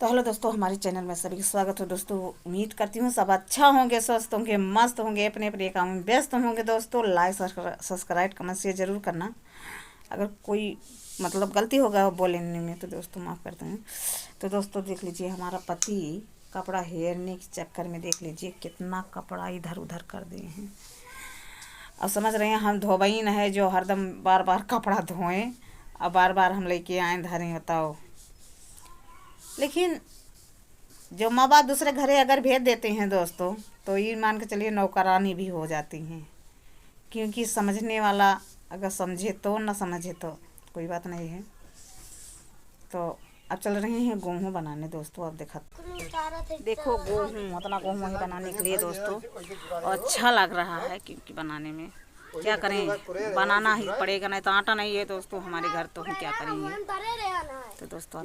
तो हेलो दोस्तों, हमारे चैनल में सभी का स्वागत हो दोस्तों। उम्मीद करती हूँ सब अच्छा होंगे, स्वस्थ होंगे, मस्त होंगे, अपने अपने काम में व्यस्त होंगे। दोस्तों लाइक सब्सक्राइब कमेंट शेयर जरूर करना। अगर कोई मतलब गलती होगा बोलने में तो दोस्तों माफ़ कर दें। तो दोस्तों देख लीजिए, हमारा पति कपड़ा हेरने के चक्कर में देख लीजिए कितना कपड़ा इधर उधर कर दिए हैं। अब समझ रहे हैं हम धोबईन है जो हरदम बार बार कपड़ा धोएं, अब बार बार हम लेके आए धरें, बताओ। लेकिन जो माँ बाप दूसरे घरे अगर भेज देते हैं दोस्तों, तो ये मान के चलिए नौकरानी भी हो जाती हैं। क्योंकि समझने वाला अगर समझे तो, न समझे तो कोई बात नहीं है। तो अब चल रहे हैं गेहूँ बनाने दोस्तों। अब देखो गेहूँ, उतना गेहूँ ही बनाने के लिए दोस्तों, और अच्छा लग रहा है क्योंकि बनाने में क्या करें, बनाना ही पड़ेगा, नहीं तो आटा नहीं है दोस्तों हमारे घर, तो हम क्या करेंगे। तो दोस्तों